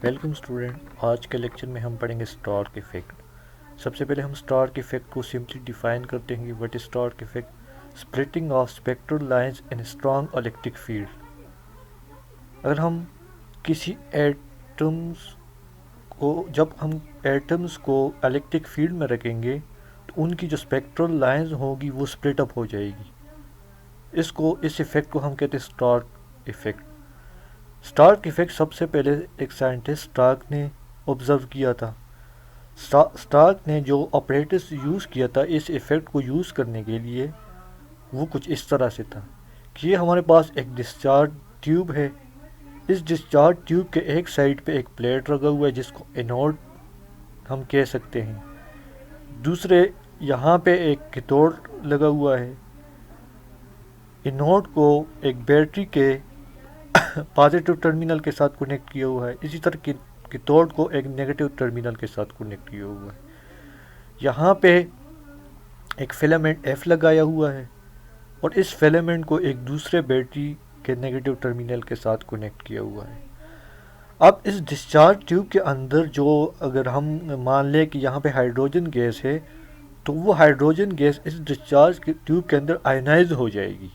Welcome student. आज के lecture में हम पढ़ेंगे स्टार्क इफेक्ट। सबसे पहले हम स्टार्क इफेक्ट को सिंपली डिफाइन करते हैं। What is Stark effect? Splitting of spectral lines in strong electric field. अगर हम किसी एटम्स जब हम एटम्स को इलेक्ट्रिक फील्ड में रखेंगे तो उनकी जो स्पेक्ट्रल लाइंस होगी वो स्प्लिट अप हो जाएगी। इस इफेक्ट को हम कहते हैं स्टार्क इफेक्ट। स्टार्क इफेक्ट सबसे पहले एक साइंटिस्ट स्टार्क ने ऑब्ज़र्व किया था। स्टार्क ने जो ऑपरेटर्स यूज़ किया था इस इफ़ेक्ट को यूज़ करने के लिए, वो कुछ इस तरह से था कि ये हमारे पास एक डिस्चार्ज ट्यूब है। इस डिस्चार्ज ट्यूब के एक साइड पे एक प्लेट लगा हुआ है जिसको एनोड हम कह सकते हैं। दूसरे यहाँ पे एक कैथोड लगा हुआ है। एनोड को एक बैटरी के पॉजिटिव टर्मिनल के साथ कनेक्ट किया हुआ है। इसी तरह कैथोड को एक नेगेटिव टर्मिनल के साथ कनेक्ट किया हुआ है। यहाँ पे एक फिलामेंट एफ लगाया हुआ है और इस फिलामेंट को एक दूसरे बैटरी के नेगेटिव टर्मिनल के साथ कनेक्ट किया हुआ है। अब इस डिस्चार्ज ट्यूब के अंदर जो, अगर हम मान लें कि यहाँ पे हाइड्रोजन गैस है, तो वो हाइड्रोजन गैस इस डिस्चार्ज ट्यूब के अंदर आयनाइज हो जाएगी।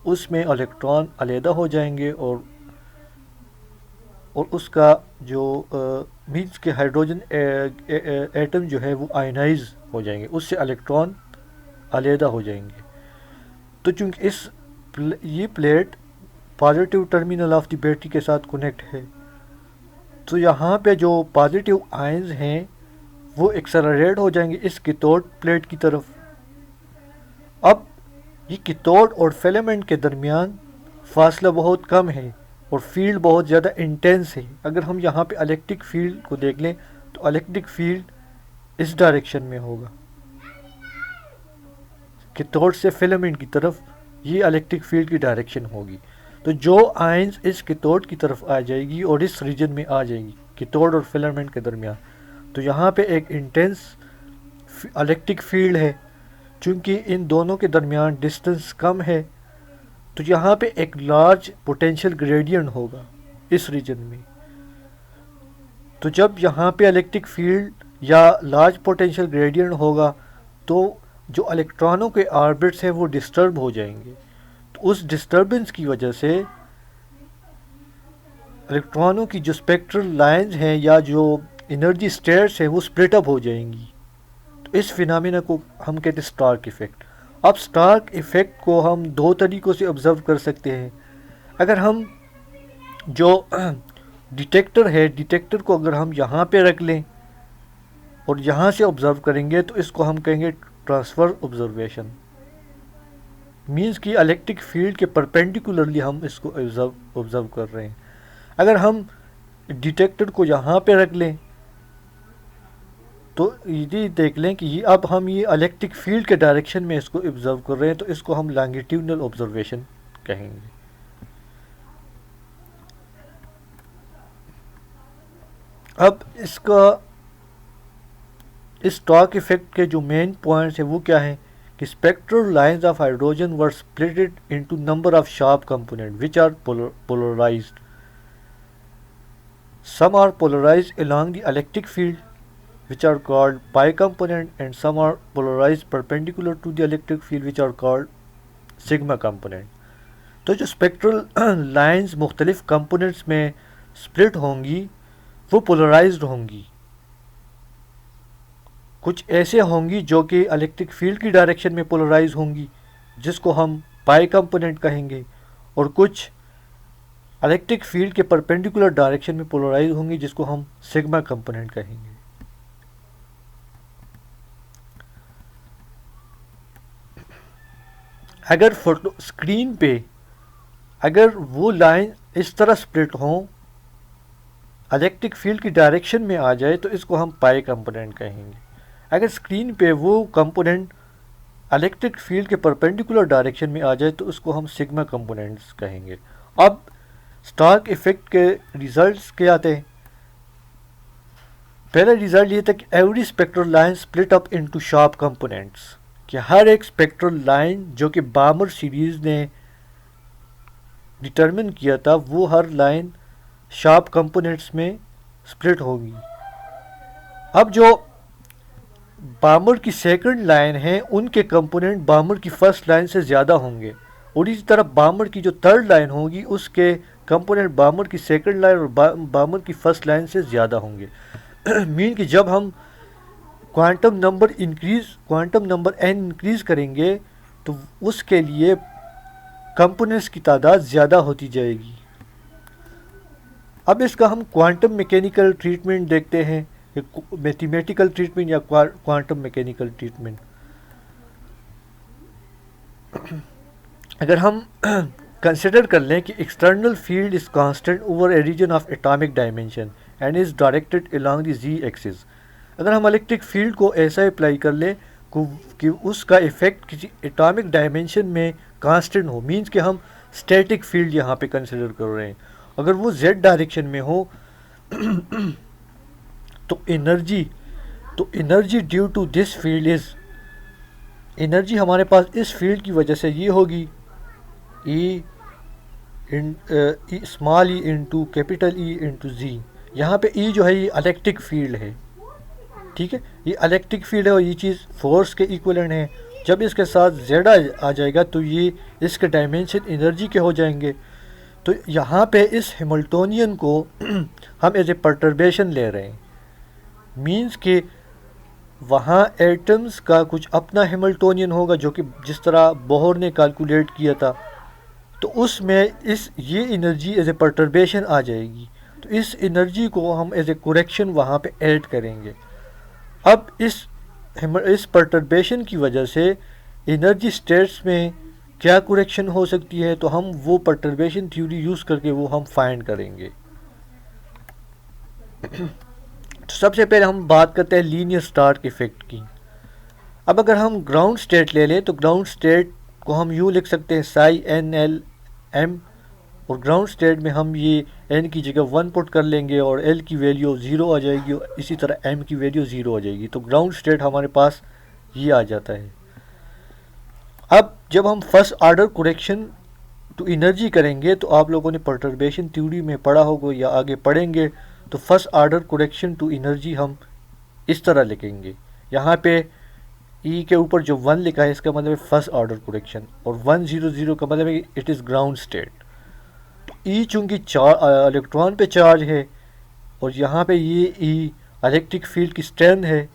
उसमें इलेक्ट्रॉन अलहदा हो जाएंगे और उसका जो मीन्स के हाइड्रोजन एटम जो है वो आयनाइज हो जाएंगे, उससे इलेक्ट्रॉन अलहदा हो जाएंगे। तो चूँकि ये plate positive terminal of the battery के साथ कनेक्ट है, तो यहाँ पे जो पॉजिटिव आयंस हैं वो एक्सेलरेट हो जाएंगे इस कैथोड प्लेट की तरफ। अब ये कैथोड और फिलामेंट के दरमियान फासला बहुत कम है और फील्ड बहुत ज़्यादा इंटेंस है। अगर हम यहाँ पे इलेक्ट्रिक फील्ड को देख लें तो इलेक्ट्रिक फील्ड इस डायरेक्शन में होगा, कैथोड से फिलामेंट की तरफ ये इलेक्ट्रिक फील्ड की डायरेक्शन होगी। तो जो आयंस इस कैथोड की तरफ आ जाएगी और इस रीजन में आ जाएगी कैथोड और फिलामेंट के दरमियान, तो यहाँ पे एक इंटेंस इलेक्ट्रिक फील्ड है। चूँकि इन दोनों के दरमियान डिस्टेंस कम है तो यहाँ पे एक लार्ज पोटेंशियल ग्रेडियंट होगा इस रीजन में। तो जब यहाँ पे इलेक्ट्रिक फील्ड या लार्ज पोटेंशियल ग्रेडियंट होगा तो जो इलेक्ट्रॉनों के ऑर्बिट्स हैं वो डिस्टर्ब हो जाएंगे। तो उस डिस्टर्बेंस की वजह से इलेक्ट्रॉनों की जो स्पेक्ट्रल लाइंस हैं या जो एनर्जी स्टेट्स हैं वो स्प्लिट अप हो जाएंगी। तो इस फिनोमेना को हम कहते हैं स्टार्क इफेक्ट। अब स्टार्क इफेक्ट को हम दो तरीक़ों से ऑब्ज़र्व कर सकते हैं। अगर हम जो डिटेक्टर है, डिटेक्टर को अगर हम यहाँ पे रख लें और यहाँ से ऑब्ज़र्व करेंगे तो इसको हम कहेंगे ट्रांसफर ऑब्जर्वेशन। मीन्स कि इलेक्ट्रिक फील्ड के परपेंडिकुलरली हम इसको ऑब्ज़र्व कर रहे हैं। अगर हम डिटेक्टर को यहाँ पे रख लें तो ये देख लें कि अब हम ये इलेक्ट्रिक फील्ड के डायरेक्शन में इसको ऑब्ज़र्व कर रहे हैं, तो इसको हम लॉन्गिट्यूडनल ऑब्जर्वेशन कहेंगे। अब इस स्टार्क इफेक्ट के जो मेन पॉइंट्स हैं वो क्या हैं कि spectral lines of hydrogen were splitted into number of sharp component which are polarized. Some are polarized along the electric field which are called pi component, and some are polarized perpendicular to the electric field which are called sigma component. तो जो spectral lines मुख्तलिफ components में split होंगी वो polarised होंगी। कुछ ऐसे होंगी जो कि इलेक्ट्रिक फील्ड की डायरेक्शन में पोलराइज होंगी जिसको हम पाई कंपोनेंट कहेंगे, और कुछ इलेक्ट्रिक फील्ड के परपेंडिकुलर डायरेक्शन में पोलराइज होंगी जिसको हम सिग्मा कंपोनेंट कहेंगे। अगर फोटो स्क्रीन पे अगर वो लाइन इस तरह स्प्लिट हों, इलेक्ट्रिक फील्ड की डायरेक्शन में आ जाए तो इसको हम पाई कंपोनेंट कहेंगे। अगर स्क्रीन पे वो कंपोनेंट इलेक्ट्रिक फील्ड के परपेंडिकुलर डायरेक्शन में आ जाए तो उसको हम सिग्मा कंपोनेंट्स कहेंगे। अब स्टार्क इफेक्ट के रिजल्ट्स क्या आते हैं? पहला रिजल्ट ये था कि every spectral line split up into sharp components, कि हर एक स्पेक्ट्रल लाइन जो कि बामर सीरीज़ ने डिटरमिन किया था वो हर लाइन शार्प कंपोनेंट्स में स्प्लिट होगी। अब जो बामर की सेकंड लाइन है उनके कंपोनेंट बामर की फर्स्ट लाइन से ज़्यादा होंगे, और इसी तरह बामर की जो थर्ड लाइन होगी उसके कंपोनेंट बामर की सेकंड लाइन और बामर की फर्स्ट लाइन से ज़्यादा होंगे। मीन कि जब हम क्वांटम नंबर n इंक्रीज़ करेंगे तो उसके लिए कंपोनेंट्स की तादाद ज़्यादा होती जाएगी। अब इसका हम क्वांटम मैकेनिकल ट्रीटमेंट देखते हैं, मैथमेटिकल ट्रीटमेंट या क्वांटम मैकेनिकल ट्रीटमेंट। अगर हम कंसिडर कर लें कि external field is constant over a region of atomic dimension and is directed along the z axis. अगर हम इलेक्ट्रिक फील्ड को ऐसा अप्लाई कर लें कि उसका इफेक्ट किसी एटॉमिक डायमेंशन में कांस्टेंट हो, मींस कि हम स्टैटिक फील्ड यहाँ पे कंसिडर कर रहे हैं, अगर वो जेड डायरेक्शन में हो तो energy due to this field is, energy हमारे पास इस फील्ड की वजह से ये होगी E small E into capital E into G. यहाँ पे ई जो है ये इलेक्ट्रिक फील्ड है, ठीक है, ये इलेक्ट्रिक फील्ड है और ये चीज़ फोर्स के इक्विवेलेंट है। जब इसके साथ जेड आ जाएगा तो ये इसके डायमेंशन एनर्जी के हो जाएंगे। तो यहाँ पे इस हैमिल्टोनियन को हम एज ए परटर्बेशन ले रहे हैं, मींस कि वहाँ एटम्स का कुछ अपना हैमिल्टोनियन होगा जो कि जिस तरह बोहर ने कैलकुलेट किया था, तो उसमें ये एनर्जी एज ए परटर्बेशन आ जाएगी। तो इस एनर्जी को हम एज ए करेक्शन वहाँ पे ऐड करेंगे। अब इस परटर्बेशन की वजह से एनर्जी स्टेट्स में क्या करेक्शन हो सकती है, तो हम वो परटर्बेशन थ्योरी यूज़ करके वो हम फाइंड करेंगे। तो सबसे पहले हम बात करते हैं लीनियर स्टार्क इफेक्ट की। अब अगर हम ग्राउंड स्टेट ले लें तो ग्राउंड स्टेट को हम यूँ लिख सकते हैं साई एन एल एम, और ग्राउंड स्टेट में हम ये एन की जगह 1 पुट कर लेंगे और एल की वैल्यू 0 आ जाएगी और इसी तरह एम की वैल्यू 0 आ जाएगी। तो ग्राउंड स्टेट हमारे पास ये आ जाता है। अब जब हम first order correction to energy करेंगे तो आप लोगों ने परटर्बेशन थ्योरी में पढ़ा होगा या आगे पढ़ेंगे, तो first order correction to energy हम इस तरह लिखेंगे। यहाँ पे ई के ऊपर जो 1 लिखा है इसका मतलब है फर्स्ट ऑर्डर करेक्शन, और 100 का मतलब है इट इज़ ग्राउंड स्टेट। तो ई चूँकि इलेक्ट्रॉन पे चार्ज है और यहाँ पे ये ई इलेक्ट्रिक फील्ड की स्ट्रेंथ है,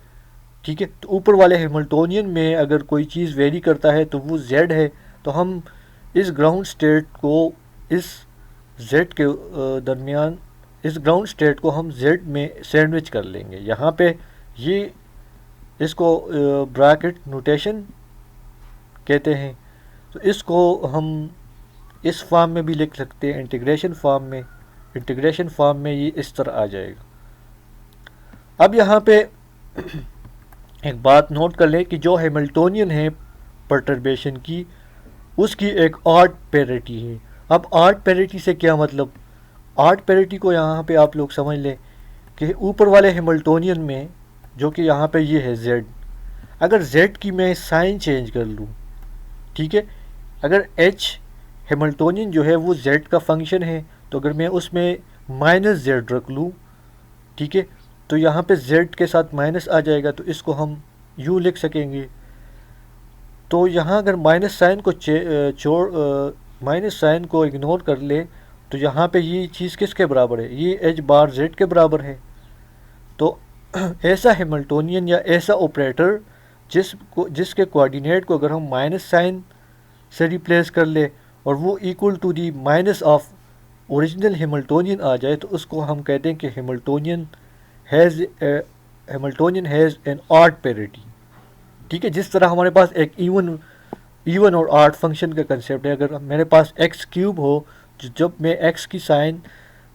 ठीक है, तो ऊपर वाले हैमिल्टोनियन में अगर कोई चीज़ वेरी करता है तो वो जेड है। तो हम इस ग्राउंड स्टेट को इस जेड के दरमियान, इस ग्राउंड स्टेट को हम जेड में सैंडविच कर लेंगे। यहाँ पे ये इसको ब्रैकेट नोटेशन कहते हैं। तो इसको हम इस फॉर्म में भी लिख सकते हैं, इंटीग्रेशन फॉर्म में ये इस तरह आ जाएगा। अब यहाँ पे एक बात नोट कर लें कि जो हैमिल्टोनियन है परटर्बेशन की, उसकी एक ऑड पैरिटी है। अब ऑड पैरिटी से क्या मतलब, ऑड पैरिटी को यहाँ पे आप लोग समझ लें कि ऊपर वाले हैमिल्टोनियन में जो कि यहाँ पे ये है z, अगर z की मैं साइन चेंज कर लूँ, ठीक है, अगर h हैमिल्टोनियन जो है वो z का फंक्शन है, तो अगर मैं उसमें -z रख लूँ, ठीक है, तो यहाँ पे z के साथ माइनस आ जाएगा, तो इसको हम यूँ लिख सकेंगे। तो यहाँ अगर माइनस साइन को इग्नोर कर ले तो यहाँ पे ये चीज़ किसके बराबर है, ये h बार z के बराबर है। तो ऐसा हैमिल्टोनियन या ऐसा ऑपरेटर जिसके कोऑर्डिनेट को अगर हम माइनस साइन से रिप्लेस कर ले और वो equal to the minus of original Hamiltonian आ जाए, तो उसको हम कहते हैं कि Hamiltonian has an odd parity, ठीक है। जिस तरह हमारे पास एक इवन और ऑड फंक्शन का कंसेप्ट है, अगर मेरे पास एक्स क्यूब हो, जब मैं एक्स की साइन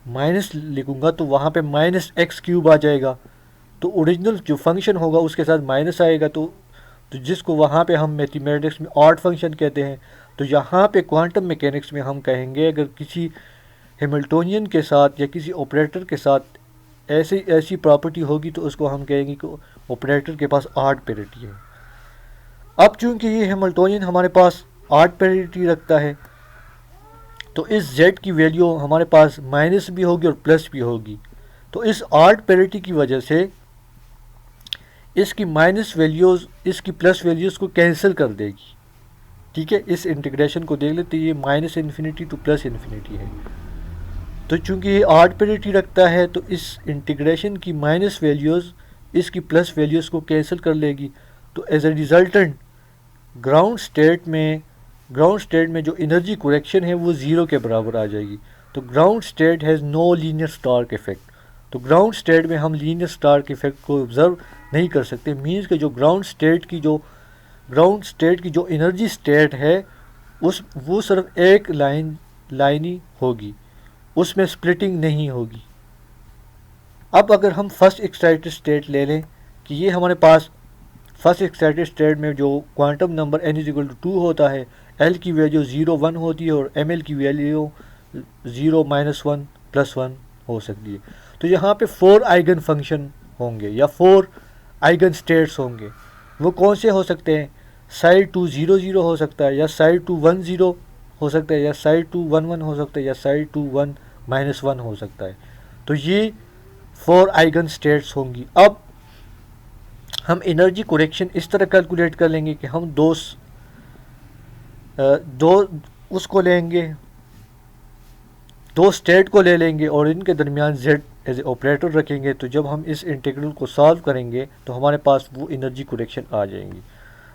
माइनस लिखूँगा तो वहाँ पे -x क्यूब आ जाएगा, तो ओरिजिनल जो फंक्शन होगा उसके साथ माइनस आएगा, तो जिसको वहाँ पे हम मैथमेटिक्स में ऑड फंक्शन कहते हैं। तो यहाँ पे क्वांटम मैकेनिक्स में हम कहेंगे अगर किसी हैमिल्टोनियन के साथ या किसी ऑपरेटर के साथ ऐसी प्रॉपर्टी होगी तो उसको हम कहेंगे कि ऑपरेटर के पास ऑड पैरिटी है। अब चूँकि ये हैमिल्टोनियन हमारे पास ऑड पैरिटी रखता है, तो इस z की वैल्यू हमारे पास माइनस भी होगी और प्लस भी होगी। तो इस ऑड पैरिटी की वजह से इसकी माइनस वैल्यूज़ इसकी प्लस वैल्यूज़ को कैंसिल कर देगी। ठीक है, इस इंटीग्रेशन को देख लेते, ये minus infinity two plus infinity है। तो चूंकि ये ऑड पैरिटी रखता है तो इस इंटीग्रेशन की माइनस वैल्यूज़ इसकी प्लस वैल्यूज़ को कैंसिल कर लेगी। तो as a resultant ground state में जो एनर्जी करेक्शन है वो ज़ीरो के बराबर आ जाएगी। तो ground state has no linear Stark effect. तो ग्राउंड स्टेट में हम लीनियर स्टार्क इफेक्ट को ऑब्जर्व नहीं कर सकते। मीन्स कि जो ग्राउंड स्टेट की जो एनर्जी स्टेट है वो सिर्फ एक लाइन ही होगी, उसमें स्प्लिटिंग नहीं होगी। अब अगर हम फर्स्ट एक्साइटेड स्टेट ले लें कि ये हमारे पास फर्स्ट एक्साइटेड स्टेट में जो quantum number n is equal to 2 होता है, l की वैल्यू 0 1 होती है और ml की वैल्यू 0 -1 +1 हो सकती है। तो यहाँ पे 4 आइगन फंक्शन होंगे या 4 आइगन स्टेट्स होंगे। वो कौन से हो सकते हैं? साइड 2 0 0 हो सकता है, या साइड 2 1 0 हो सकता है, या साइड 2 1 1 हो सकता है, या साइड 2 1 -1 हो सकता है। तो ये 4 आइगन स्टेट्स होंगी। अब हम एनर्जी करेक्शन इस तरह कैलकुलेट कर लेंगे कि हम दो उसको लेंगे, दो स्टेट को ले लेंगे और इनके दरमियान z एज ए ऑपरेटर रखेंगे। तो जब हम इस इंटीग्रल को सॉल्व करेंगे तो हमारे पास वो एनर्जी करेक्शन आ जाएंगी।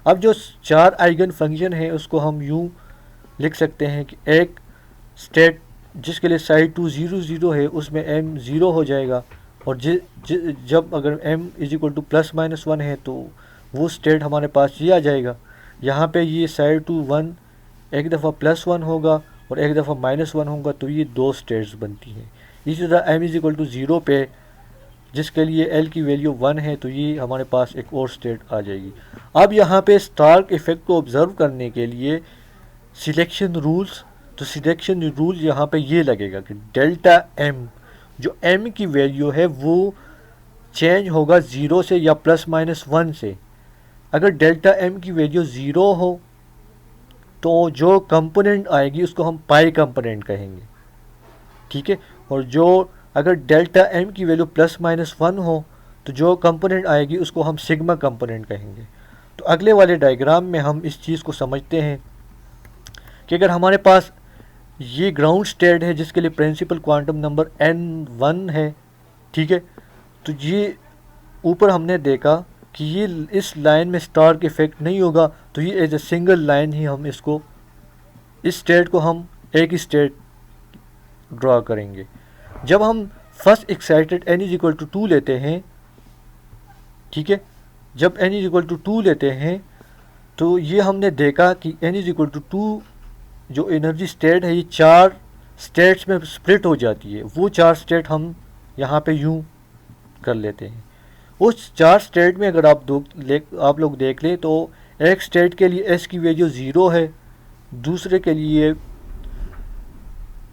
अब जो 4 आइगन फंक्शन है उसको हम यूँ लिख सकते हैं कि एक स्टेट जिसके लिए साइड 2 0 0 है उसमें m 0 हो जाएगा, और जब अगर m इज इक्वल टू +-1 है तो वो स्टेट हमारे पास ये आ जाएगा। यहाँ पे ये साइड 2 1 एक दफ़ा +1 होगा और एक दफ़ा -1 होगा, तो ये 2 स्टेट्स बनती हैं। इसी तरह m इज इक्वल टू 0 पे जिसके लिए l की वैल्यू 1 है तो ये हमारे पास एक और स्टेट आ जाएगी। अब यहाँ पे स्टार्क इफेक्ट को ऑब्जर्व करने के लिए सिलेक्शन रूल्स, तो सिलेक्शन रूल यहाँ पे ये लगेगा कि डेल्टा m, जो m की वैल्यू है वो चेंज होगा 0 से या +-1 से। अगर डेल्टा m की वैल्यू 0 हो तो जो कंपोनेंट आएगी उसको हम पाई कंपोनेंट कहेंगे। ठीक है, और जो अगर डेल्टा m की वैल्यू +-1 हो तो जो कंपोनेंट आएगी उसको हम सिग्मा कंपोनेंट कहेंगे। तो अगले वाले डायग्राम में हम इस चीज़ को समझते हैं कि अगर हमारे पास ये ग्राउंड स्टेट है जिसके लिए प्रिंसिपल क्वांटम नंबर n1 है, ठीक है, तो ये ऊपर हमने देखा कि ये इस लाइन में स्टार्क इफेक्ट नहीं होगा, तो ये एज ए सिंगल लाइन ही हम इसको, इस स्टेट को हम एक ही स्टेट ड्रा करेंगे। जब हम first excited n is equal to 2 लेते हैं, ठीक है, जब n इज इक्वल टू 2 लेते हैं तो ये हमने देखा कि n इज इक्वल टू 2 जो एनर्जी स्टेट है ये 4 स्टेट्स में स्प्लिट हो जाती है। वो 4 स्टेट हम यहाँ पे यूँ कर लेते हैं। उस 4 स्टेट में अगर आप लोग देख लें तो एक स्टेट के लिए s की वैल्यू 0 है, दूसरे के लिए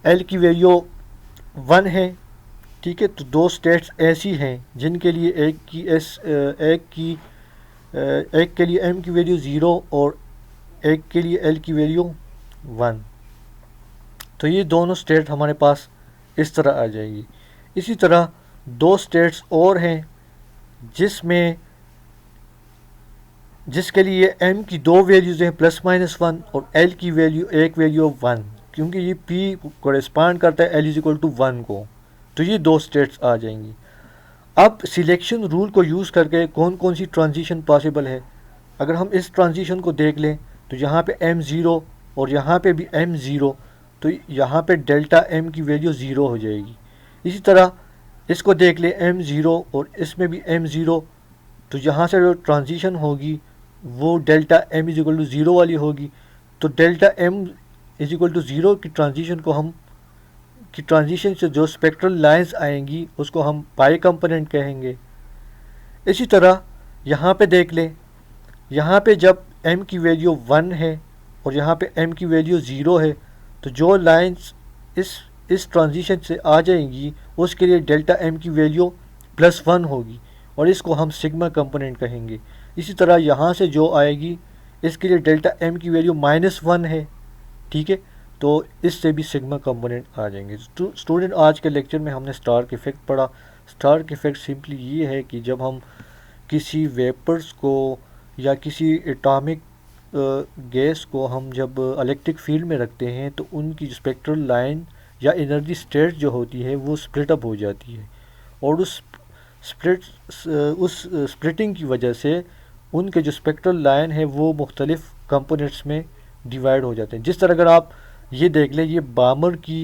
l की वैल्यू 1 है। ठीक है, तो 2 स्टेट्स ऐसी हैं जिनके लिए एक के लिए m की वैल्यू 0 और एक के लिए l की वैल्यू 1। तो ये दोनों स्टेट हमारे पास इस तरह आ जाएगी। इसी तरह 2 स्टेट्स और हैं जिसके लिए m की 2 वैल्यूज़ हैं +-1 और l की वैल्यू एक वैल्यू 1, क्योंकि ये p कोरेस्पॉन्ड करता है l इज इक्वल टू 1 को। तो ये 2 स्टेट्स आ जाएंगी। अब सिलेक्शन रूल को यूज़ करके कौन कौन सी ट्रांजिशन पॉसिबल है, अगर हम इस ट्रांजिशन को देख लें तो यहाँ पे m0 और यहाँ पे भी m0, तो यहाँ पे डेल्टा m की वैल्यू 0 हो जाएगी। इसी तरह इसको देख ले m0 और इसमें भी m0, तो यहाँ से जो ट्रांजिशन होगी वो delta m is equal to 0 वाली होगी। तो delta m is equal to 0 की ट्रांजिशन से जो स्पेक्ट्रल लाइंस आएंगी उसको हम पाई कंपोनेंट कहेंगे। इसी तरह यहाँ पे देख ले, यहाँ पे जब m की वैल्यू 1 है और यहाँ पे m की वैल्यू 0 है तो जो लाइंस इस ट्रांजिशन से आ जाएंगी उसके लिए डेल्टा m की वैल्यू +1 होगी और इसको हम सिग्मा कंपोनेंट कहेंगे। इसी तरह यहाँ से जो आएगी इसके लिए डेल्टा m की वैल्यू -1 है। ठीक है, तो इससे भी सिग्मा कंपोनेंट आ जाएंगे। स्टूडेंट, आज के लेक्चर में हमने स्टार्क इफ़ेक्ट पढ़ा। स्टार्क इफ़ेक्ट सिंपली ये है कि जब हम किसी वेपर्स को या किसी एटॉमिक गैस को हम जब इलेक्ट्रिक फील्ड में रखते हैं तो उनकी स्पेक्ट्रल लाइन या एनर्जी स्टेट जो होती है वो स्प्लिट अप हो जाती है, और स्प्लिट उस स्प्लिटिंग की वजह से उनके जो स्पेक्ट्रल लाइन है वो मुख्तलिफ कंपोनेंट्स में डिवाइड हो जाते हैं। जिस तरह अगर आप ये देख लें, ये बामर की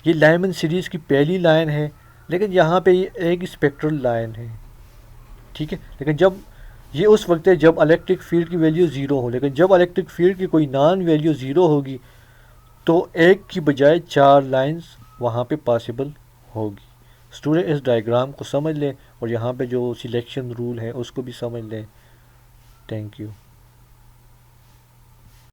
ये लाइमन सीरीज़ की पहली लाइन है, लेकिन यहाँ पे ये एक स्पेक्ट्रल लाइन है, ठीक है। लेकिन जब ये उस वक्त है जब इलेक्ट्रिक फील्ड की वैल्यू ज़ीरो हो, लेकिन जब इलेक्ट्रिक फील्ड की कोई नॉन वैल्यू ज़ीरो होगी तो एक की बजाय चार लाइंस वहाँ पे पॉसिबल होगी। स्टूडेंट, इस डायग्राम को समझ लें और यहाँ पे जो सिलेक्शन रूल है उसको भी समझ लें। Thank you.